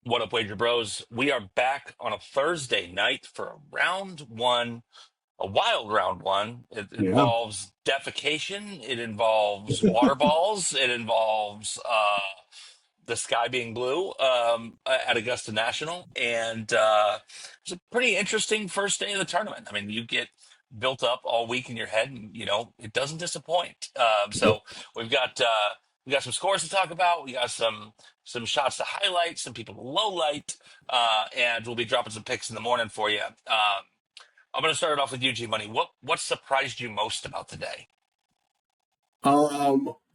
What up, Wager Bros? We are back on a Thursday night for a round one, a wild round one. It Yeah. involves defecation, it involves water balls, it involves the sky being blue at Augusta National. And it's a pretty interesting first day of the tournament. I mean, you get built up all week in your head, and it doesn't disappoint. So we've got some scores to talk about. We got some shots to highlight, some people to low light, and we'll be dropping some picks in the morning for you. I'm going to start it off with you, G Money. What surprised you most about the day?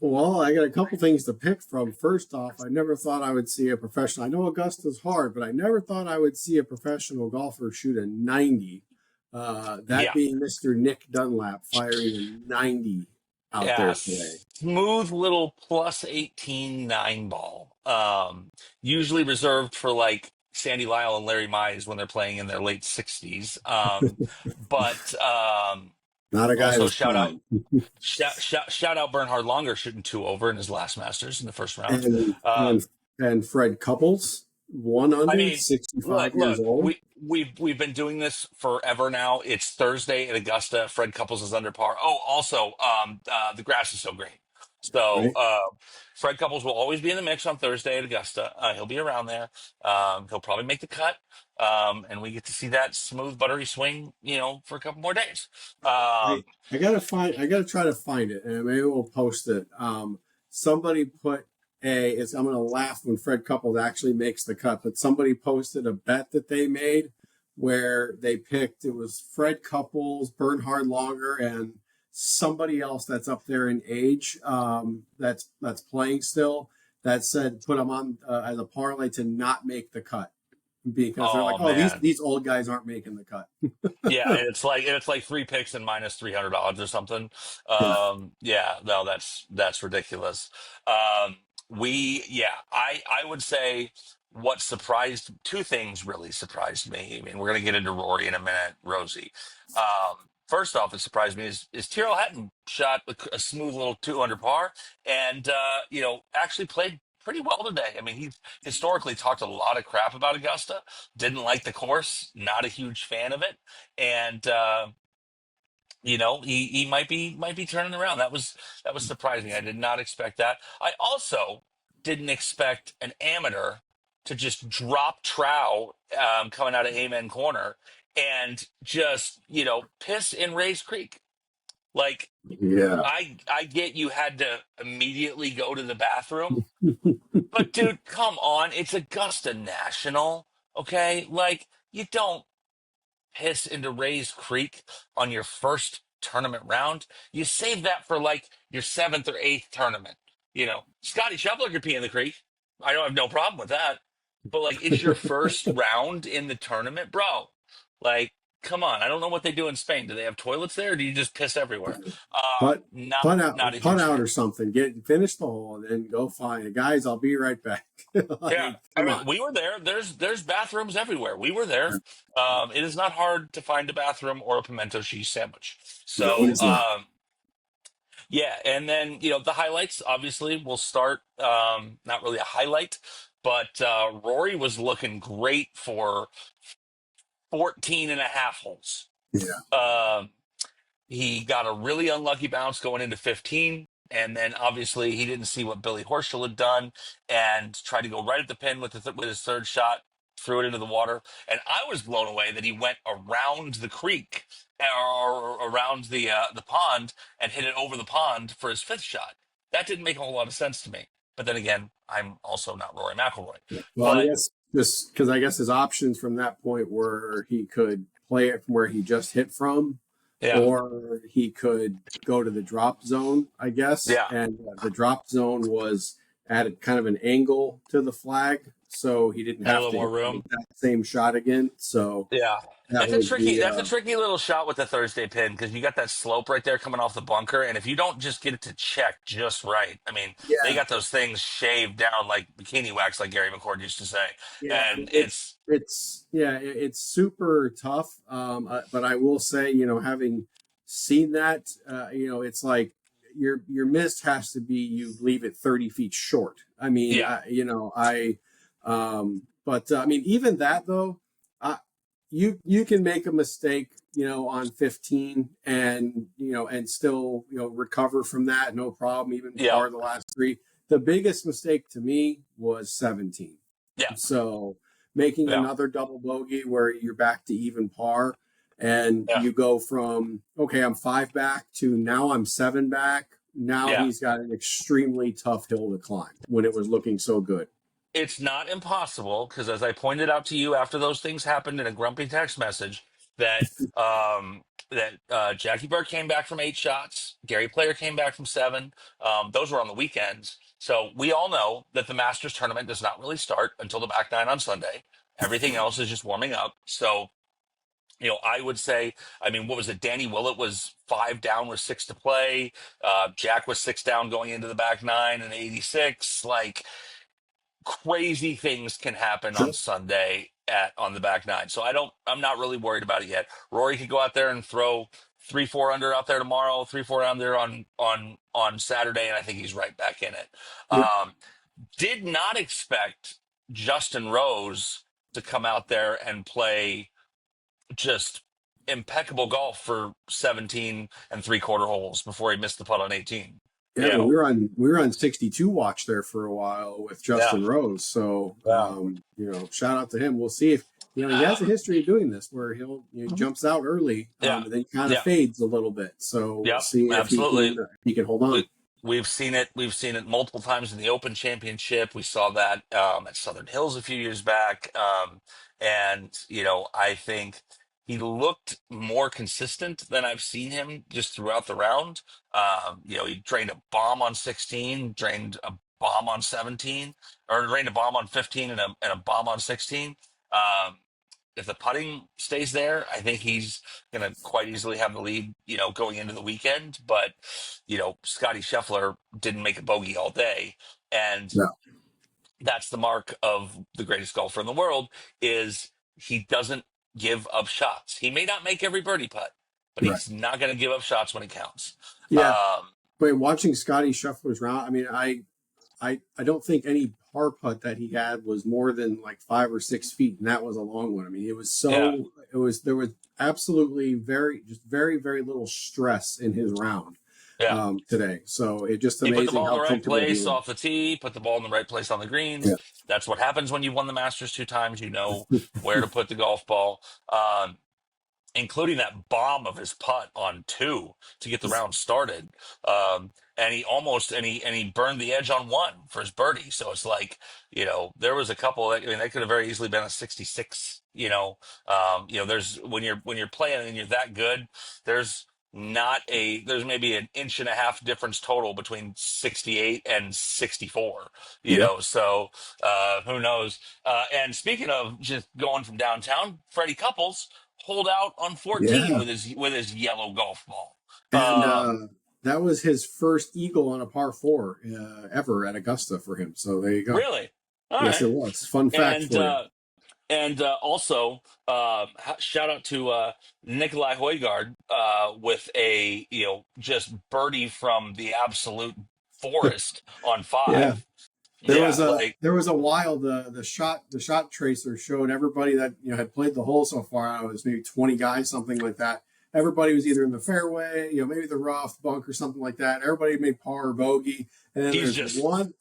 Well, I got a couple things to pick from. First off, I never thought I would see a professional. I know Augusta's hard, but I never thought I would see a professional golfer shoot a 90. That Yeah. being Mr. Nick Dunlap firing a 90 out Yeah, there today. smooth little plus 18 ball. Usually reserved for like Sandy Lyle and Larry Mize when they're playing in their late 60s. But Not a guy also that's playing. shout out Bernhard Longer shooting two over in his last Masters in the first round. And Um, and and Fred Couples, one I under, mean, 65 years look, old. we've been doing this forever now. It's Thursday at Augusta. Fred Couples is under par. Oh, also, the grass is so green. So Right? Fred Couples will always be in the mix on Thursday at Augusta. He'll be around there. He'll probably make the cut, and we get to see that smooth, buttery swing, for a couple more days. I Um, I gotta try to find it, and maybe we'll post it. Somebody put I'm gonna laugh when Fred Couples actually makes the cut, but somebody posted a bet that they made where they picked, it was Fred Couples, Bernhard Longer, and somebody else that's up there in age, that's playing still, that said put them on as a parlay to not make the cut because they're like, oh oh, man. these old guys aren't making the cut. Yeah, and it's like three picks and minus $300 or something. Yeah. Yeah, no, that's ridiculous. I would say what surprised two things really surprised me. I mean, we're gonna get into Rory in a minute, Rosie. First off, it surprised me is Tyrrell Hatton shot a smooth little two under par, and actually played pretty well today. I mean, he historically talked a lot of crap about Augusta, didn't like the course, not a huge fan of it, and he might be turning around. That was surprising. I did not expect that. I also didn't expect an amateur to just drop trow coming out of Amen Corner and just piss in Rays Creek. Like Yeah. I get you had to immediately go to the bathroom, but dude, come on, it's Augusta National, okay? Like you don't piss into Rays Creek on your first tournament round. You save that for like your seventh or eighth tournament. Scotty Scheffler could pee in the creek. I don't have no problem with that. But like, it's your first round in the tournament, bro. Like, come on. I don't know what they do in Spain. Do they have toilets there, or do you just piss everywhere? Putt, Not putt out, not a putt huge out fan. or something. Finish the hole and then go find it, guys. I'll be right back. Yeah, Like, I come mean, on. we were there. There's bathrooms everywhere. We were there. It is not hard to find a bathroom or a pimento cheese sandwich. No, it So, is not. yeah, and then the highlights obviously will start. Not really a highlight, but Rory was looking great for 14 and a half holes. Yeah, Um, he got a really unlucky bounce going into 15. And then obviously he didn't see what Billy Horschel had done and tried to go right at the pin with his third shot, threw it into the water. And I was blown away that he went around the creek or around the pond and hit it over the pond for his fifth shot. That didn't make a whole lot of sense to me. But then again, I'm also not Rory McIlroy. yeah. Well, I But guess just because I guess his options from that point were he could play it from where he just hit from, yeah, or he could go to the drop zone, I guess. yeah, And the drop zone was at kind of an angle to the flag, so he didn't had a have little to more hit the room. exact same shot again. So Yeah. that That's a was tricky the that's a tricky little shot with the Thursday pin because you got that slope right there coming off the bunker. And if you don't just get it to check just right, I mean, they yeah. got those things shaved down like bikini wax, like Gary McCord used to say. Yeah, And it's it's super tough. But I will say, having seen that, it's like your miss has to be you leave it 30 feet short. I mean, yeah. I But I mean, even that though, uh, you can make a mistake, on 15, and and still recover from that, no problem. Even Yeah, par the last three. The biggest mistake to me was 17. yeah, So making yeah, another double bogey where you're back to even par, and yeah, you go from okay, I'm five back to now I'm seven back. Now yeah. he's got an extremely tough hill to climb when it was looking so good. It's not impossible because, as I pointed out to you after those things happened in a grumpy text message, that Jackie Burke came back from 8 shots, Gary Player came back from seven. Those were on the weekends, so we all know that the Masters tournament does not really start until the back nine on Sunday. Everything else is just warming up. So, I would say, I mean, what was it? Danny Willett was five down with six to play. Jack was six down going into the back nine and 86. Like, crazy things can happen on Sure. Sunday on the back nine. So I'm not really worried about it yet. Rory could go out there and throw 3-4 under out there tomorrow, 3-4 under on Saturday, and I think he's right back in it. Yep. Did not expect Justin Rose to come out there and play just impeccable golf for 17 and three-quarter holes before he missed the putt on 18. Yeah, You well, know, we were on 62 watch there for a while with yeah, Justin Rose. So, yeah. shout out to him. We'll see if he has a history of doing this where he jumps out early, Yeah, and then kind of yeah, fades a little bit. So we'll yep, see if absolutely. he can hold we, on. we've seen it. We've seen it multiple times in the Open Championship. We saw that at Southern Hills a few years back, and I think he looked more consistent than I've seen him just throughout the round. He drained a bomb on 16, drained a bomb on 17, or drained a bomb on 15 and a bomb on 16. Um, if the putting stays there, I think he's going to quite easily have the lead, going into the weekend. But, Scotty Scheffler didn't make a bogey all day. And Yeah, that's the mark of the greatest golfer in the world is he doesn't give up shots. He may not make every birdie putt, but right. he's not going to give up shots when it counts. Yeah, Um, but watching Scotty Scheffler's round, I mean, I don't think any par putt that he had was more than like 5 or 6 feet, and that was a long one. I mean, yeah. there was absolutely very very little stress in his round Yeah. today. So it's just He put the amazing ball in how the right comfortable he place was. off the tee, put the ball in the right place on the greens. Yeah, That's what happens when you've won the Masters two times. You know where to put the golf ball, including that bomb of his putt on two to get the round started. And he burned the edge on one for his birdie. So it's like, there was a couple, I mean, that could have very easily been a 66, there's when you're playing and you're that good, there's there's maybe an inch and a half difference total between 68 and 64, yeah, so who knows? And speaking of just going from downtown, Freddie Couples hold out on 14 yeah. with his yellow golf ball. And Um, that was his first eagle on a par four ever at Augusta for him. So there you go. really? All Yes, right. it was. Fun fact And for you. uh, also, shout out to Nikolai Højgaard with a just birdie from the absolute forest on Yeah. five. Yeah, like There was a while the shot tracer showed everybody that had played the hole so far. I don't know, it was maybe 20 guys, something like that. Everybody was either in the fairway, maybe the rough bunk or something like that. Everybody made par or bogey, and then he's there's just one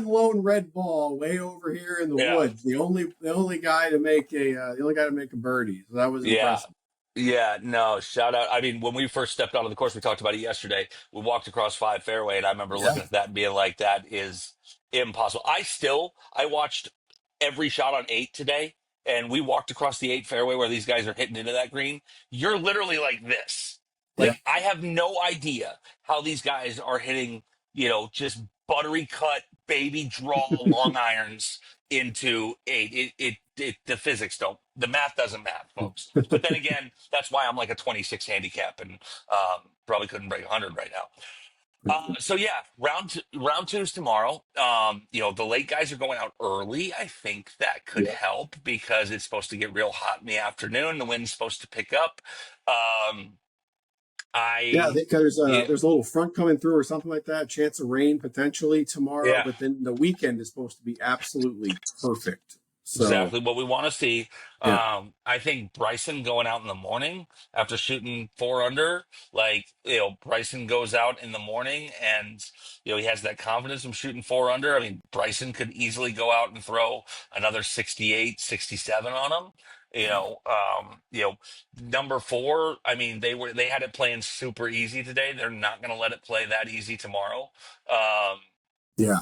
lone red ball way over here in the yeah. woods. The only guy to make a birdie. So that was Yeah. impressive. Yeah, no, shout out. I mean, when we first stepped out of the course, we talked about it yesterday. We walked across five fairway, and I remember Yeah, looking at that and being like, that is impossible. I watched every shot on eight today, and we walked across the eight fairway where these guys are hitting into that green. You're literally like this. yeah, Like, I have no idea how these guys are hitting, just buttery cut, baby draw long irons into eight. The physics don't, the math doesn't math, folks. But then again, that's why I'm like a 26 handicap and probably couldn't break 100 right now. So yeah, round two is tomorrow. The late guys are going out early. I think that could yeah. help because it's supposed to get real hot in the afternoon. The wind's supposed to pick up. Um, Yeah, I I think there's yeah, a little front coming through or something like that. Chance of rain potentially tomorrow, yeah. but then the weekend is supposed to be absolutely perfect. So exactly what we want to see. yeah, I think Bryson going out in the morning after shooting 4 under, like, Bryson goes out in the morning and, he has that confidence from shooting 4 under. I mean, Bryson could easily go out and throw another 68, 67 on him. Number four, I mean, they had it playing super easy today. They're not going to let it play that easy tomorrow. Um, yeah,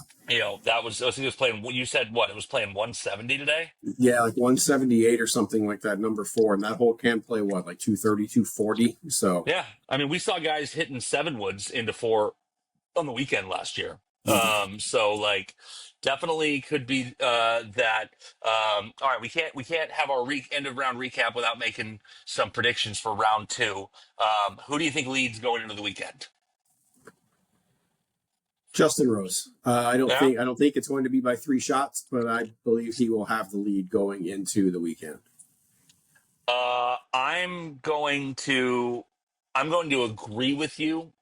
that was, I think it was playing, you said what? It was playing 170 today? yeah, like 178 or something like that. Number four, and that hole can play what, like 230, 240. So Yeah. I mean, we saw guys hitting seven woods into four on the weekend last year. So like definitely could be that all right, we can't have our end of round recap without making some predictions for round two. Who do you think leads going into the weekend? Justin Rose, Yeah. I don't think it's going to be by 3 shots, but I believe he will have the lead going into the weekend. Uh, I'm going to I'm going to agree with you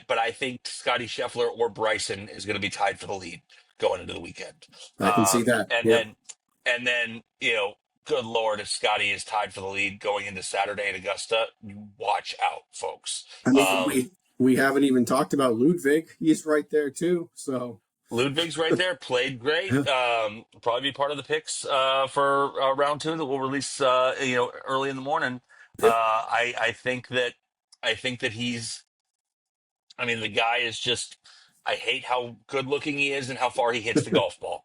but I think Scotty Scheffler or Bryson is going to be tied for the lead going into the weekend. I can see that. And Yep. then good Lord, if Scotty is tied for the lead going into Saturday at Augusta, watch out, folks. I mean, Um, we haven't even talked about Ludwig. He's right there too. So Ludwig's right there, played great. yeah, Probably be part of the picks for round two that we'll release early in the morning. yep. I think that he's I mean, the guy is just, I hate how good looking he is and how far he hits the golf ball.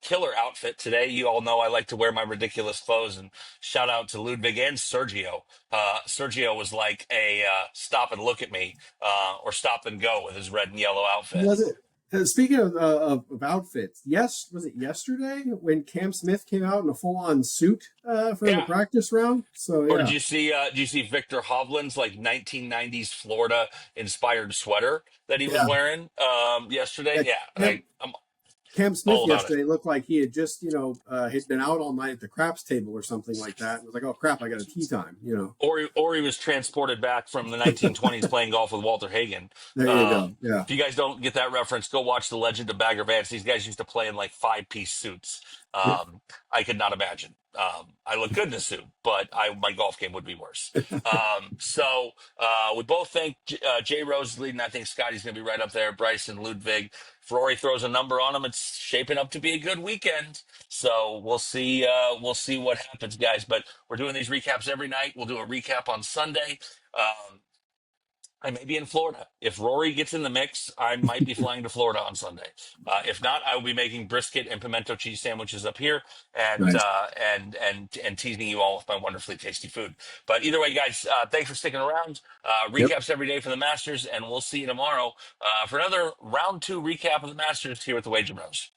Killer outfit today. You all know I like to wear my ridiculous clothes, and shout out to Ludwig and Sergio. Sergio was like a stop and look at me, or stop and go with his red and yellow outfit. Was it? Speaking of outfits, yes, was it yesterday when Cam Smith came out in a full on suit for the Yeah. practice round? So Or yeah, did you see Victor Hovland's like 1990s Florida inspired sweater that he was yeah, wearing yesterday? yeah. Yeah, Cam, I'm Cam all Smith about it. yesterday looked like he had just had been out all night at the craps table or something like that. And was like, oh crap, I got a tea time. Or he was transported back from the 1920s playing golf with Walter Hagen. There you go. Yeah, If you guys don't get that reference, go watch The Legend of Bagger Vance. These guys used to play in like 5-piece suits. yeah, I could not imagine. I look good in a suit, but my golf game would be worse. We both think Jay Rose is leading. I think Scotty's going to be right up there. Bryson, Ludwig. If Rory throws a number on him, it's shaping up to be a good weekend. So we'll see. We'll see what happens, guys. But we're doing these recaps every night. We'll do a recap on Sunday. Um, I may be in Florida. If Rory gets in the mix, I might be flying to Florida on Sunday. If not, I will be making brisket and pimento cheese sandwiches up here, and nice. teasing you all with my wonderfully tasty food. But either way, guys, thanks for sticking around. Yep. Recaps every day for the Masters, and we'll see you tomorrow for another round two recap of the Masters here at the Wager Bros.